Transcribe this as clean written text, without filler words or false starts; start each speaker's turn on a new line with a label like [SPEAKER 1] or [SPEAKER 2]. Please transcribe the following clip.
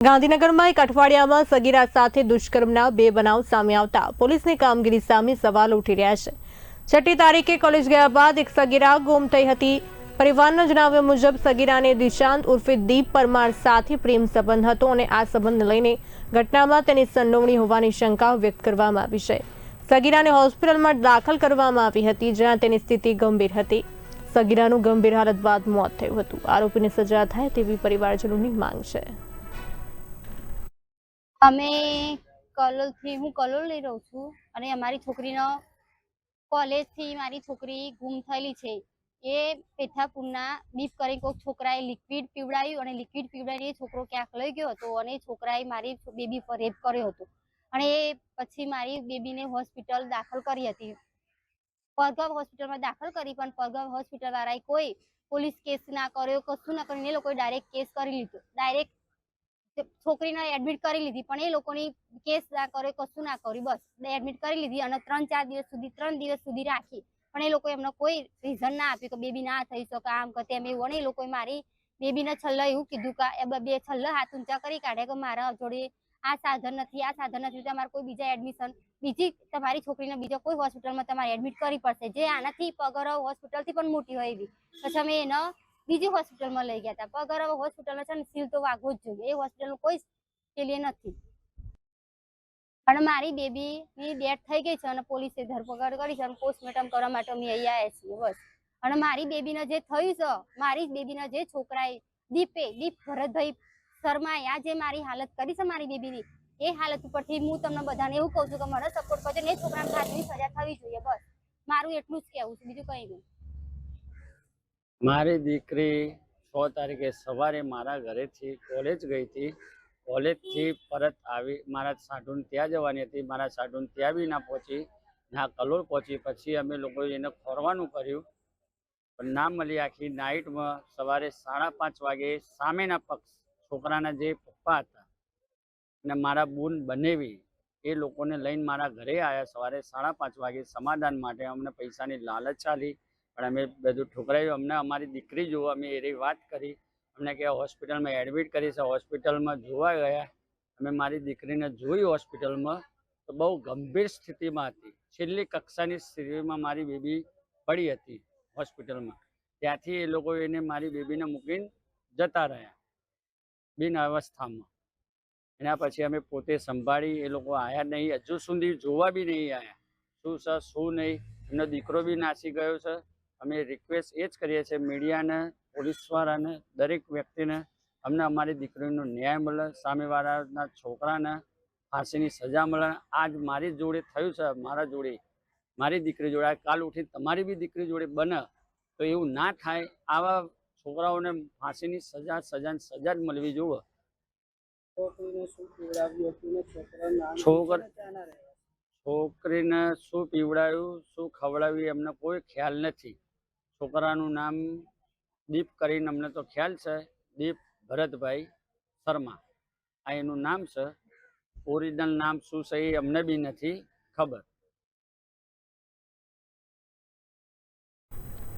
[SPEAKER 1] ગાંધીનગરમાં એક અઠવાડિયામાં સગીરા સાથે દુષ્કર્મના 2 બનાવ સામે આવતા પોલીસની કામગીરી સામે સવાલ ઉઠી રહ્યા છે। છઠ્ઠી તારીખે કોલેજ ગયા બાદ એક સગીરા ગુમ થઈ હતી। પરિવારના જણાવ્યા મુજબ સગીરાને દિશાંત ઉર્ફે દીપ પરમાર સાથે પ્રેમ સંબંધ હતો અને આ સંબંધને લઈને ઘટનામાં તેની સંડોવણી હોવાની શંકા વ્યક્ત કરવામાં આવી છે। સગીરાને હોસ્પિટલમાં દાખલ કરવામાં આવી હતી, જ્યાં તેની સ્થિતિ ગંભીર હતી। સગીરાનું ગંભીર હાલત બાદ મોત થયું હતું। આરોપીને સજા થાય તેવી પરિવારજનોની માંગ છે।
[SPEAKER 2] અમે કલોલથી હું કલોલ લઈ રહું છું અને અમારી છોકરીનો કોલેજથી મારી છોકરી ગુમ થયેલી છે। એ પેથાપુરના દીપ કરીને કોઈક છોકરાએ લિક્વિડ પીવડાવ્યું અને લિક્વિડ પીવડાવીને એ છોકરો ક્યાંક લઈ ગયો હતો અને છોકરાએ મારી બેબી પર રેપ કર્યો હતો અને એ પછી મારી બેબીને હોસ્પિટલ દાખલ કરી હતી। પરગાવ હોસ્પિટલમાં દાખલ કરી, પણ પરગાવ હોસ્પિટલ વાળાએ કોઈ પોલીસ કેસ ના કર્યો, કશું ના કરીને એ લોકોએ ડાયરેક્ટ કેસ કરી લીધો। ડાયરેક્ટ છોકરીને એડમિટ કરી લીધી, પણ એ લોકોની કેસ ના કર્યો, કશું ના કર્યું, બસ એડમિટ કરી લીધી અને 3 દિવસ સુધી રાખી, પણ એ લોકોએ એમને કોઈ રીઝન ના આપ્યું કે બેબી ના થઈ શકે, આમ કે તેમ એવું। અને એ લોકોએ મારી બેબીને છેલ્લે એવું કીધું કે બે છેલ્લે હાથ ઊંચા કરી કાઢે કે મારા જોડે આ સાધન નથી, તમારે કોઈ બીજા એડમિશન બીજી તમારી છોકરીને બીજા કોઈ હોસ્પિટલમાં તમારે એડમિટ કરવી પડશે, જે આનાથી પગરવ હોસ્પિટલથી પણ મોટી હોય એવી। પછી અમે એને બીજી હોસ્પિટલમાં લઈ ગયા હતા। પગરવ હોસ્પિટલમાં છે ને સીલ તો વાગવો જ જોઈએ, એ હોસ્પિટલનું કોઈ પેલી નથી। પણ મારી બેબીની ડેથ થઈ ગઈ છે અને પોલીસે ધરપકડ કરી છે અને પોસ્ટમોર્ટમ કરવા માટે અમે અહીં આવ્યા છીએ, બસ। અને મારી બેબીને જે થયું છે, મારી બેબીના જે છોકરાએ દીપ ભરતભાઈ શર્માએ આ જે મારી હાલત કરી છે મારી બેબીની, એ હાલત ઉપરથી હું તમને બધાને એવું કહું છું કે મને સપોર્ટ કરજો ને એ છોકરાને ફાંસીની સજા થવી જોઈએ, બસ મારું એટલું જ કહેવું છે, બીજું કંઈ નહીં।
[SPEAKER 3] મારી દીકરી 6 તારીખે સવારે મારા ઘરેથી કોલેજ ગઈ હતી। કોલેજથી પરત આવી મારા સાઢુને ત્યાં જવાની હતી, મારા સાઢુને ત્યાં બી ના પહોંચી, ના કલોલ પહોંચી। પછી અમે લોકોએ એને ખોરવાનું કર્યું, પણ ના મળી। આખી નાઇટમાં સવારે 5:30 વાગે સામેના પક્ષ છોકરાના જે પપ્પા હતા અને મારા બૂન બનેવી એ લોકોને લઈને મારા ઘરે આવ્યા સવારે 5:30 વાગે સમાધાન માટે। અમને પૈસાની લાલચ ચાલી, પણ અમે બધું ઠુકરાયું। અમને અમારી દીકરી જોવા અમે એની વાત કરી, અમને કે હોસ્પિટલમાં એડમિટ કરી છે। હોસ્પિટલમાં જોવા ગયા, અમે મારી દીકરીને જોઈ હોસ્પિટલમાં તો બહુ ગંભીર સ્થિતિમાં હતી, છેલ્લી કક્ષાની સ્થિતિમાં મારી બેબી પડી હતી હોસ્પિટલમાં। ત્યાંથી એ લોકો એને મારી બેબીને મૂકીને જતા રહ્યા બિન અવસ્થામાં। એના પછી અમે પોતે સંભાળી, એ લોકો આવ્યા નહીં, હજુ સુધી જોવા બી નહીં આવ્યા, શું છે શું નહીં। એમનો દીકરો બી નાસી ગયો છે। અમે રિક્વેસ્ટ એ જ કરીએ છીએ મીડિયાને, પોલીસવાળાને, દરેક વ્યક્તિને, અમને અમારી દીકરીનો ન્યાય મળે, સામેવાળાના છોકરાને ફાંસીની સજા મળે। આજ મારી જોડે થયું છે, મારા જોડે મારી દીકરી જોડે, કાલ ઉઠી તમારી બી દીકરી જોડે બને તો એવું ના થાય। આવા છોકરાઓને ફાંસીની સજાની સજા જ મળવી જોઈએ। છોકરીને શું પીવડાવ્યું, શું ખવડાવ્યું એમને કોઈ ખ્યાલ નથી। છોકરાનું નામ દીપ કરીને અમને તો ખ્યાલ છે, દીપ ભરતભાઈ શર્મા આ એનું નામ છે। ઓરિજિનલ નામ શું છે એ અમને બી નથી ખબર।